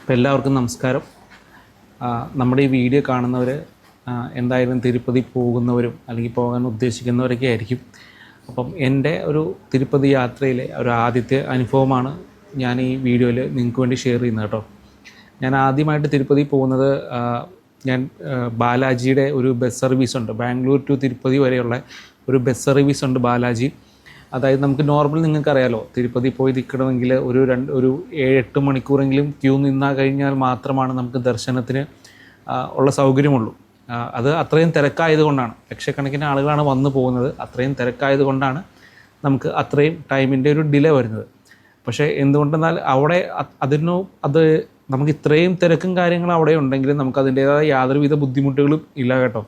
അപ്പോൾ എല്ലാവർക്കും നമസ്കാരം. നമ്മുടെ ഈ വീഡിയോ കാണുന്നവർ എന്തായാലും തിരുപ്പതി പോകുന്നവരും അല്ലെങ്കിൽ പോകാൻ ഉദ്ദേശിക്കുന്നവരൊക്കെ ആയിരിക്കും. അപ്പം എൻ്റെ ഒരു തിരുപ്പതി യാത്രയിലെ ഒരു ആദ്യത്തെ അനുഭവമാണ് ഞാൻ ഈ വീഡിയോയിൽ നിങ്ങൾക്ക് വേണ്ടി ഷെയർ ചെയ്യുന്നത് കേട്ടോ. ഞാൻ ആദ്യമായിട്ട് തിരുപ്പതി പോകുന്നത് ഞാൻ ബാലാജിയുടെ ഒരു ബസ് സർവീസ് ഉണ്ട്, ബാംഗ്ലൂർ ടു തിരുപ്പതി വരെയുള്ള ഒരു ബസ് സർവീസ് ഉണ്ട് ബാലാജി. അതായത് നമുക്ക് നോർമൽ നിങ്ങൾക്കറിയാലോ, തിരുപ്പതി പോയി നിൽക്കണമെങ്കിൽ ഒരു 7-8 മണിക്കൂറെങ്കിലും ക്യൂ നിന്നാൽ കഴിഞ്ഞാൽ മാത്രമാണ് നമുക്ക് ദർശനത്തിന് ഉള്ള സൗകര്യമുള്ളൂ. അത് അത്രയും തിരക്കായതുകൊണ്ടാണ്, ലക്ഷക്കണക്കിന് ആളുകളാണ് വന്നു പോകുന്നത്. അത്രയും തിരക്കായതുകൊണ്ടാണ് നമുക്ക് അത്രയും ടൈമിൻ്റെ ഒരു ഡിലേ വരുന്നത്. പക്ഷേ എന്തുകൊണ്ടെന്നാൽ അവിടെ അത് നമുക്ക് ഇത്രയും തിരക്കും കാര്യങ്ങളും അവിടെ ഉണ്ടെങ്കിലും നമുക്ക് അതിൻ്റേതായ യാതൊരുവിധ ബുദ്ധിമുട്ടുകളും ഇല്ല കേട്ടോ.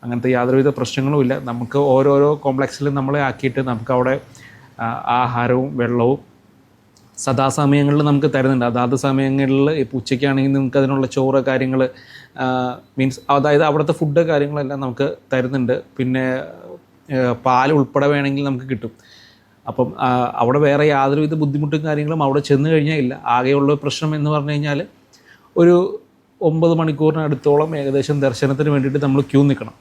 അങ്ങനത്തെ യാതൊരുവിധ പ്രശ്നങ്ങളും ഇല്ല. നമുക്ക് ഓരോരോ കോംപ്ലക്സിലും നമ്മളെ ആക്കിയിട്ട് നമുക്കവിടെ ആഹാരവും വെള്ളവും സദാസമയങ്ങളിൽ നമുക്ക് തരുന്നുണ്ട്. അതാത് സമയങ്ങളിൽ ഇപ്പോൾ ഉച്ചയ്ക്കാണെങ്കിൽ നമുക്ക് അതിനുള്ള ചോറ് കാര്യങ്ങൾ മീൻസ് അതായത് അവിടുത്തെ ഫുഡ് കാര്യങ്ങളെല്ലാം നമുക്ക് തരുന്നുണ്ട്. പിന്നെ പാൽ ഉൾപ്പെടെ വേണമെങ്കിൽ നമുക്ക് കിട്ടും. അപ്പം അവിടെ വേറെ യാതൊരുവിധ ബുദ്ധിമുട്ടും കാര്യങ്ങളും അവിടെ ചെന്ന് കഴിഞ്ഞാൽ ഇല്ല. ആകെയുള്ള പ്രശ്നം എന്ന് പറഞ്ഞു കഴിഞ്ഞാൽ ഒരു 9 മണിക്കൂറിനടുത്തോളം ഏകദേശം ദർശനത്തിന് വേണ്ടിയിട്ട് നമ്മൾ ക്യൂ നിൽക്കണം.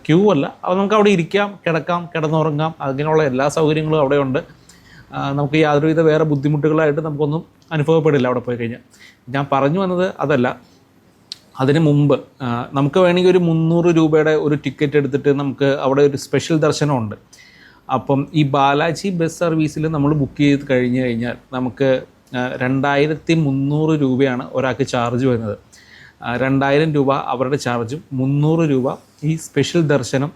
ക്യൂ അല്ല, അത് നമുക്ക് അവിടെ ഇരിക്കാം, കിടക്കാം, കിടന്നുറങ്ങാം, അങ്ങനെയുള്ള എല്ലാ സൗകര്യങ്ങളും അവിടെ ഉണ്ട്. നമുക്ക് യാതൊരുവിധ വേറെ ബുദ്ധിമുട്ടുകളായിട്ട് നമുക്കൊന്നും അനുഭവപ്പെടില്ല അവിടെ പോയി കഴിഞ്ഞാൽ. ഞാൻ പറഞ്ഞു വന്നത് അതല്ല. അതിന് മുമ്പ് നമുക്ക് വേണമെങ്കിൽ ഒരു 300 രൂപയുടെ ഒരു ടിക്കറ്റ് എടുത്തിട്ട് നമുക്ക് അവിടെ ഒരു സ്പെഷ്യൽ ദർശനമുണ്ട്. അപ്പം ഈ ബാലാജി ബസ് സർവീസിൽ നമ്മൾ ബുക്ക് ചെയ്ത് കഴിഞ്ഞ് കഴിഞ്ഞാൽ നമുക്ക് 2300 രൂപയാണ് ഒരാൾക്ക് ചാർജ് വരുന്നത്. 2000 രൂപ അവരുടെ ചാർജും 300 രൂപ ഈ സ്പെഷ്യൽ ദർശനം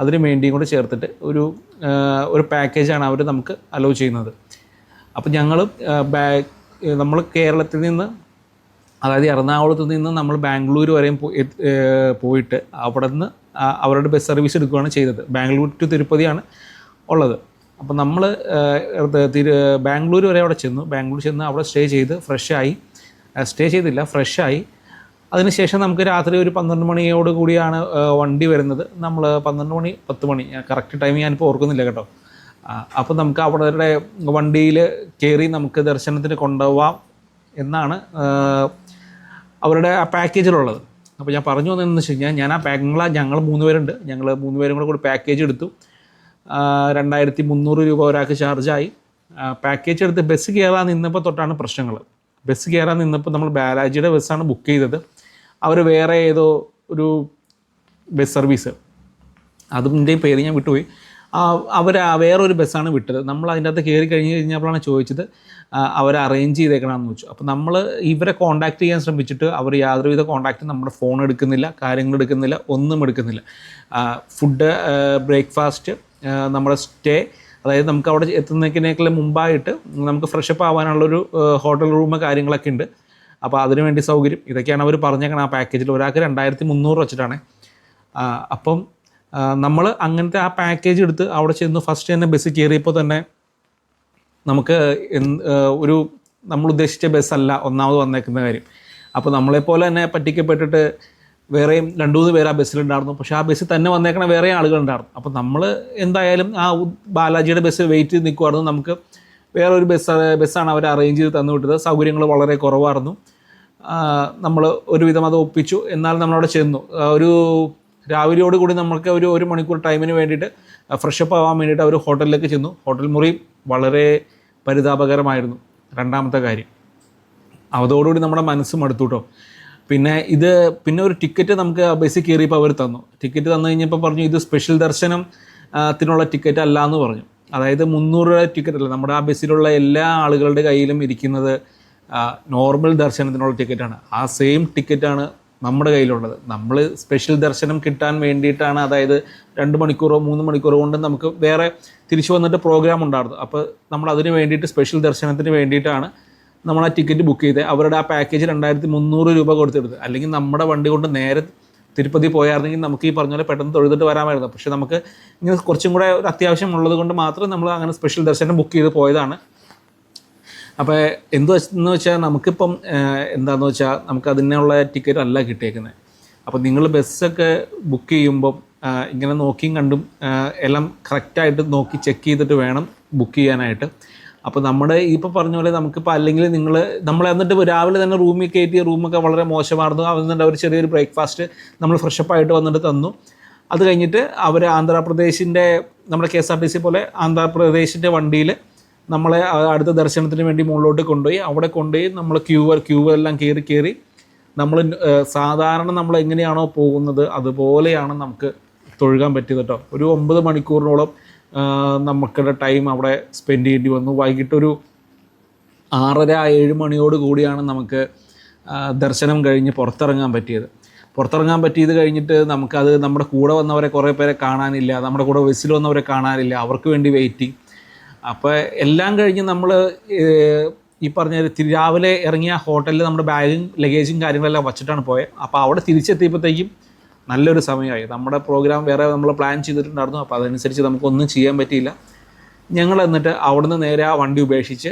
അതിന് വേണ്ടിയും കൂടെ ചേർത്തിട്ട് ഒരു പാക്കേജാണ് അവർ നമുക്ക് അലോ ചെയ്യുന്നത്. അപ്പം നമ്മൾ കേരളത്തിൽ നിന്ന്, അതായത് എറണാകുളത്ത് നിന്ന് നമ്മൾ ബാംഗ്ലൂർ വരെയും പോയിട്ട് അവിടെ നിന്ന് അവരുടെ ബസ് സർവീസ് എടുക്കുകയാണ് ചെയ്തത്. ബാംഗ്ലൂർ ടു തിരുപ്പതിയാണ് ഉള്ളത്. അപ്പം നമ്മൾ ബാംഗ്ലൂർ വരെ അവിടെ ചെന്നു. ബാംഗ്ലൂർ ചെന്ന് അവിടെ ഫ്രഷായി. അതിനുശേഷം നമുക്ക് രാത്രി ഒരു 12 മണിയോട് കൂടിയാണ് വണ്ടി വരുന്നത്. നമ്മൾ 12 മണി 10 മണി കറക്റ്റ് ടൈം ഞാനിപ്പോൾ ഓർക്കുന്നില്ല കേട്ടോ. അപ്പോൾ നമുക്ക് അവരുടെ വണ്ടിയിൽ കയറി നമുക്ക് ദർശനത്തിന് കൊണ്ടുപോകാം എന്നാണ് അവരുടെ ആ പാക്കേജിലുള്ളത്. അപ്പോൾ ഞാൻ പറഞ്ഞു വന്നതെന്ന് വെച്ച് കഴിഞ്ഞാൽ ഞങ്ങൾ 3 പേരുണ്ട്. ഞങ്ങൾ 3 പേരും കൂടി പാക്കേജ് എടുത്തു. 2300 രൂപ ഒരാൾക്ക് ചാർജായി. പാക്കേജ് എടുത്ത് ബസ് കയറാൻ നിന്നപ്പോൾ തൊട്ടാണ് പ്രശ്നങ്ങൾ. ബസ് കയറാൻ നിന്നപ്പോൾ നമ്മൾ ബാലാജിയുടെ ബസ്സാണ് ബുക്ക് ചെയ്തത്. അവർ വേറെ ഏതോ ഒരു ബസ് സർവീസ്, അതിൻ്റെ പേര് ഞാൻ വിട്ടുപോയി, അവർ വേറൊരു ബസ്സാണ് വിട്ടത്. നമ്മൾ അതിൻ്റെ അകത്ത് കയറി കഴിഞ്ഞപ്പോഴാണ് ചോദിച്ചത് അവർ അറേഞ്ച് ചെയ്തേക്കണമെന്ന് വെച്ചു. അപ്പോൾ നമ്മൾ ഇവരെ കോൺടാക്ട് ചെയ്യാൻ ശ്രമിച്ചിട്ട് അവർ യാതൊരുവിധ കോൺടാക്റ്റും നമ്മുടെ ഫോൺ എടുക്കുന്നില്ല, കാര്യങ്ങൾ എടുക്കുന്നില്ല, ഒന്നും എടുക്കുന്നില്ല. ഫുഡ്, ബ്രേക്ക്ഫാസ്റ്റ്, നമ്മുടെ സ്റ്റേ, അതായത് നമുക്ക് അവിടെ എത്തുന്നതിനേക്കാളും മുമ്പായിട്ട് നമുക്ക് ഫ്രഷപ്പ് ആവാനുള്ളൊരു ഹോട്ടൽ റൂം കാര്യങ്ങളൊക്കെ ഉണ്ട്. അപ്പോൾ അതിനുവേണ്ടി സൗകര്യം ഇതൊക്കെയാണ് അവർ പറഞ്ഞേക്കണം ആ പാക്കേജിൽ. ഒരാൾക്ക് 2300 വെച്ചിട്ടാണ്. അപ്പം നമ്മൾ അങ്ങനത്തെ ആ പാക്കേജ് എടുത്ത് അവിടെ ചെന്ന് ഫസ്റ്റ് തന്നെ ബസ് കയറിയപ്പോൾ തന്നെ നമുക്ക് നമ്മൾ ഉദ്ദേശിച്ച ബസ്സല്ല ഒന്നാമത് വന്നേക്കുന്ന കാര്യം. അപ്പോൾ നമ്മളെപ്പോലെ തന്നെ പറ്റിക്കപ്പെട്ടിട്ട് വേറെയും 2-3 പേര് ആ ബസ്സിലുണ്ടായിരുന്നു. പക്ഷേ ആ ബസ്സിൽ തന്നെ വന്നേക്കണ വേറെ ആളുകളുണ്ടായിരുന്നു. അപ്പോൾ നമ്മൾ എന്തായാലും ആ ബാലാജിയുടെ ബസ് വെയിറ്റ് ചെയ്ത് നിൽക്കുമായിരുന്നു. നമുക്ക് വേറൊരു ബസ്സാണ് അവർ അറേഞ്ച് ചെയ്ത് തന്നു വിട്ടത്. സൗകര്യങ്ങൾ വളരെ കുറവായിരുന്നു. നമ്മൾ ഒരുവിധം അത് ഒപ്പിച്ചു. എന്നാൽ നമ്മളവിടെ ചെന്നു. ഒരു രാവിലെയോട് കൂടി നമുക്ക് ഒരു 1 മണിക്കൂർ ടൈമിന് വേണ്ടിയിട്ട് ഫ്രഷപ്പ് ആവാൻ വേണ്ടിയിട്ട് അവർ ഹോട്ടലിലേക്ക് ചെന്നു. ഹോട്ടൽ മുറി വളരെ പരിതാപകരമായിരുന്നു. രണ്ടാമത്തെ കാര്യം, അതോടുകൂടി നമ്മുടെ മനസ്സ് മടുത്തു കേട്ടോ. പിന്നെ ഒരു ടിക്കറ്റ് നമുക്ക് ബസ്സിൽ കയറിയപ്പോൾ അവർ തന്നു. ടിക്കറ്റ് തന്നു കഴിഞ്ഞപ്പോൾ പറഞ്ഞു ഇത് സ്പെഷ്യൽ ദർശനത്തിനുള്ള ടിക്കറ്റ് അല്ല എന്ന് പറഞ്ഞു. അതായത് 300 രൂപ ടിക്കറ്റ് അല്ല, നമ്മുടെ ആ ബസ്സിലുള്ള എല്ലാ ആളുകളുടെ കയ്യിലും ഇരിക്കുന്നത് നോർമൽ ദർശനത്തിനുള്ള ടിക്കറ്റാണ്. ആ സെയിം ടിക്കറ്റാണ് നമ്മുടെ കയ്യിലുള്ളത്. നമ്മൾ സ്പെഷ്യൽ ദർശനം കിട്ടാൻ വേണ്ടിയിട്ടാണ്, അതായത് 2 മണിക്കൂറോ 3 മണിക്കൂറോ കൊണ്ട് നമുക്ക് വേറെ തിരിച്ചു വന്നിട്ട് പ്രോഗ്രാം ഉണ്ടായിരുന്നു. അപ്പോൾ നമ്മൾ അതിന് വേണ്ടിയിട്ട് സ്പെഷ്യൽ ദർശനത്തിന് വേണ്ടിയിട്ടാണ് നമ്മൾ ആ ടിക്കറ്റ് ബുക്ക് ചെയ്തത്. അവരുടെ ആ പാക്കേജ് 2300 രൂപ കൊടുത്തെടുത്ത്. അല്ലെങ്കിൽ നമ്മുടെ വണ്ടി കൊണ്ട് നേരെ തിരുപ്പതി പോയായിരുന്നെങ്കിൽ നമുക്ക് ഈ പറഞ്ഞ പോലെ പെട്ടെന്ന് തൊഴുതിട്ട് വരാമായിരുന്നു. പക്ഷേ നമുക്ക് ഇങ്ങനെ കുറച്ചും കൂടെ ഒരു അത്യാവശ്യം ഉള്ളത് കൊണ്ട് മാത്രം നമ്മൾ അങ്ങനെ സ്പെഷ്യൽ ദർശനം ബുക്ക് ചെയ്ത് പോയതാണ്. അപ്പോൾ എന്ന് വെച്ചാൽ നമുക്കിപ്പം എന്താണെന്ന് വെച്ചാൽ നമുക്ക് അതിനുള്ള ടിക്കറ്റ് അല്ല കിട്ടിയേക്കുന്നത്. അപ്പോൾ നിങ്ങൾ ബസ്സൊക്കെ ബുക്ക് ചെയ്യുമ്പം ഇങ്ങനെ നോക്കിയും കണ്ടും എല്ലാം കറക്റ്റായിട്ട് നോക്കി ചെക്ക് ചെയ്തിട്ട് വേണം ബുക്ക് ചെയ്യാനായിട്ട്. അപ്പോൾ നമ്മുടെ ഇപ്പോൾ പറഞ്ഞ പോലെ നമുക്കിപ്പോൾ അല്ലെങ്കിൽ നമ്മൾ എന്നിട്ട് രാവിലെ തന്നെ റൂമിൽ കയറ്റിയ റൂമൊക്കെ വളരെ മോശമായിരുന്നു. എന്നിട്ട് അവർ ചെറിയൊരു ബ്രേക്ക്ഫാസ്റ്റ് നമ്മൾ ഫ്രഷപ്പായിട്ട് വന്നിട്ട് തന്നു. അത് കഴിഞ്ഞിട്ട് അവർ ആന്ധ്രാപ്രദേശിൻ്റെ നമ്മുടെ KSRTC പോലെ ആന്ധ്രാപ്രദേശിൻ്റെ വണ്ടിയിൽ നമ്മളെ അടുത്ത ദർശനത്തിന് വേണ്ടി മുകളിലോട്ട് കൊണ്ടുപോയി. അവിടെ കൊണ്ടുപോയി നമ്മൾ ക്യൂ എല്ലാം കയറി നമ്മൾ സാധാരണ നമ്മൾ എങ്ങനെയാണോ പോകുന്നത് അതുപോലെയാണ് നമുക്ക് തൊഴുകാൻ പറ്റിയത് കേട്ടോ. ഒരു 9 മണിക്കൂറിനോളം നമുക്കുടെ ടൈം അവിടെ സ്പെൻഡ് ചെയ്യേണ്ടി വന്നു. വൈകിട്ടൊരു 6:30-7 മണിയോട് കൂടിയാണ് നമുക്ക് ദർശനം കഴിഞ്ഞ് പുറത്തിറങ്ങാൻ പറ്റിയത് കഴിഞ്ഞിട്ട് നമുക്കത് നമ്മുടെ കൂടെ വന്നവരെ കുറേ പേരെ കാണാനില്ല, നമ്മുടെ കൂടെ ബസ്സിൽ വന്നവരെ കാണാനില്ല, അവർക്ക് വേണ്ടി വെയിറ്റിംഗ്. അപ്പോൾ എല്ലാം കഴിഞ്ഞ് നമ്മൾ ഈ പറഞ്ഞ രാവിലെ ഇറങ്ങിയ ഹോട്ടലിൽ നമ്മുടെ ബാഗും ലഗേജും കാര്യങ്ങളെല്ലാം വച്ചിട്ടാണ് പോയത്. അപ്പോൾ അവിടെ തിരിച്ചെത്തിയപ്പോഴത്തേക്കും നല്ലൊരു സമയമായി. നമ്മുടെ പ്രോഗ്രാം വേറെ നമ്മൾ പ്ലാൻ ചെയ്തിട്ടുണ്ടായിരുന്നു. അപ്പോൾ അതനുസരിച്ച് നമുക്കൊന്നും ചെയ്യാൻ പറ്റിയില്ല. ഞങ്ങൾ എന്നിട്ട് അവിടുന്ന് നേരെ ആ വണ്ടി ഉപേക്ഷിച്ച്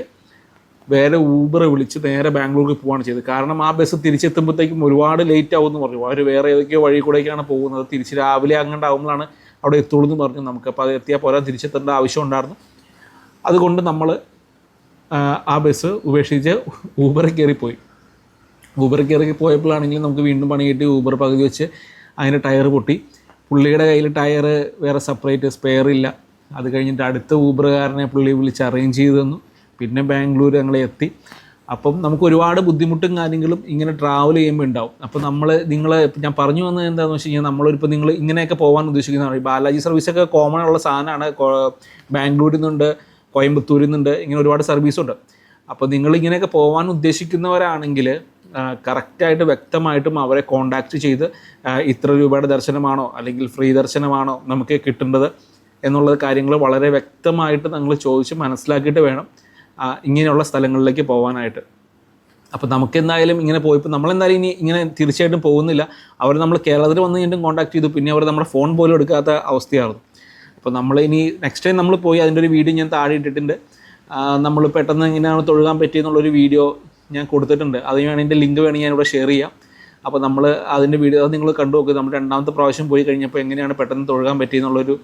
വേറെ ഊബർ വിളിച്ച് നേരെ ബാംഗ്ലൂരിൽ പോവുകയാണ് ചെയ്തത്. കാരണം ആ ബസ് തിരിച്ചെത്തുമ്പോഴത്തേക്കും ഒരുപാട് ലേറ്റ് ആവുമെന്ന് പറഞ്ഞു. അവർ വേറെ ഏതൊക്കെയോ വഴി കൂടെയൊക്കെയാണ് പോകുന്നത്. തിരിച്ച് രാവിലെ അങ്ങോട്ടാവുമ്പോഴാണ് അവിടെ എത്തുള്ളൂ എന്ന് പറഞ്ഞു. നമുക്കപ്പോൾ അത് എത്തിയാൽ പോരാ, തിരിച്ചെത്തേണ്ട ആവശ്യം ഉണ്ടായിരുന്നു. അതുകൊണ്ട് നമ്മൾ ആ ബസ് ഉപേക്ഷിച്ച് ഊബറിൽ കയറിപ്പോയി. ഊബറിൽ കയറി പോയപ്പോഴാണെങ്കിലും നമുക്ക് വീണ്ടും പണി കിട്ടി. ഊബർ പകുതി വെച്ച് അതിൻ്റെ ടയർ പൊട്ടി. പുള്ളിയുടെ കയ്യിൽ ടയർ വേറെ സെപ്പറേറ്റ് സ്പെയർ ഇല്ല. അത് കഴിഞ്ഞിട്ട് അടുത്ത ഊബറുകാരനെ പുള്ളി വിളിച്ച് അറേഞ്ച് ചെയ്ത് തന്നു. പിന്നെ ബാംഗ്ലൂർ ഞങ്ങൾ എത്തി. അപ്പം നമുക്ക് ഒരുപാട് ബുദ്ധിമുട്ടും കാര്യങ്ങളും ഇങ്ങനെ ട്രാവൽ ചെയ്യുമ്പോൾ ഉണ്ടാവും. അപ്പോൾ ഞാൻ പറഞ്ഞു വന്നത് എന്താണെന്ന് വെച്ച് കഴിഞ്ഞാൽ നമ്മളിപ്പോൾ നിങ്ങൾ ഇങ്ങനെയൊക്കെ പോകാൻ ഉദ്ദേശിക്കുന്നതാണ്. ഈ ബാലാജി സർവീസൊക്കെ കോമൺ ഉള്ള സാധനമാണ്. ബാംഗ്ലൂരിൽ നിന്നുണ്ട്, കോയമ്പത്തൂരിൽ നിന്നുണ്ട്, ഇങ്ങനെ ഒരുപാട് സർവീസുണ്ട്. അപ്പോൾ നിങ്ങളിങ്ങനെയൊക്കെ പോകാൻ ഉദ്ദേശിക്കുന്നവരാണെങ്കിൽ കറക്റ്റായിട്ട് വ്യക്തമായിട്ടും അവരെ കോണ്ടാക്റ്റ് ചെയ്ത് ഇത്ര രൂപയുടെ ദർശനമാണോ അല്ലെങ്കിൽ ഫ്രീ ദർശനമാണോ നമുക്ക് കിട്ടേണ്ടത് എന്നുള്ള കാര്യങ്ങൾ വളരെ വ്യക്തമായിട്ട് നിങ്ങൾ ചോദിച്ച് മനസ്സിലാക്കിയിട്ട് വേണം ഇങ്ങനെയുള്ള സ്ഥലങ്ങളിലേക്ക് പോകാനായിട്ട്. അപ്പോൾ നമുക്കെന്തായാലും ഇങ്ങനെ പോയപ്പോൾ നമ്മളെന്തായാലും ഇനി ഇങ്ങനെ തീർച്ചയായിട്ടും പോകുന്നില്ല. അവർ നമ്മൾ കേരളത്തിൽ വന്ന് കഴിഞ്ഞിട്ടും കോൺടാക്ട് ചെയ്തു. പിന്നെ അവർ നമ്മുടെ ഫോൺ പോലും എടുക്കാത്ത അവസ്ഥയായിരുന്നു. അപ്പോൾ നമ്മൾ ഇനി നെക്സ്റ്റ് ടൈം നമ്മൾ പോയി അതിൻ്റെ ഒരു വീഡിയോ ഞാൻ താഴെ ഇട്ടിട്ടുണ്ട്. നമ്മൾ പെട്ടെന്ന് എങ്ങനെയാണ് തൊഴുകാൻ പറ്റിയെന്നുള്ളൊരു വീഡിയോ ഞാൻ കൊടുത്തിട്ടുണ്ട്. അതിന് വേണമെങ്കിൽ ലിങ്ക് വേണമെങ്കിൽ ഞാനിവിടെ ഷെയർ ചെയ്യാം. അപ്പോൾ നമ്മൾ അതിൻ്റെ വീഡിയോ അത് നിങ്ങൾ കണ്ടു നോക്കുക. നമ്മൾ രണ്ടാമത്തെ പ്രാവശ്യം പോയി കഴിഞ്ഞപ്പോൾ എങ്ങനെയാണ് പെട്ടെന്ന് തൊഴുകാൻ പറ്റിയെന്നുള്ളൊരു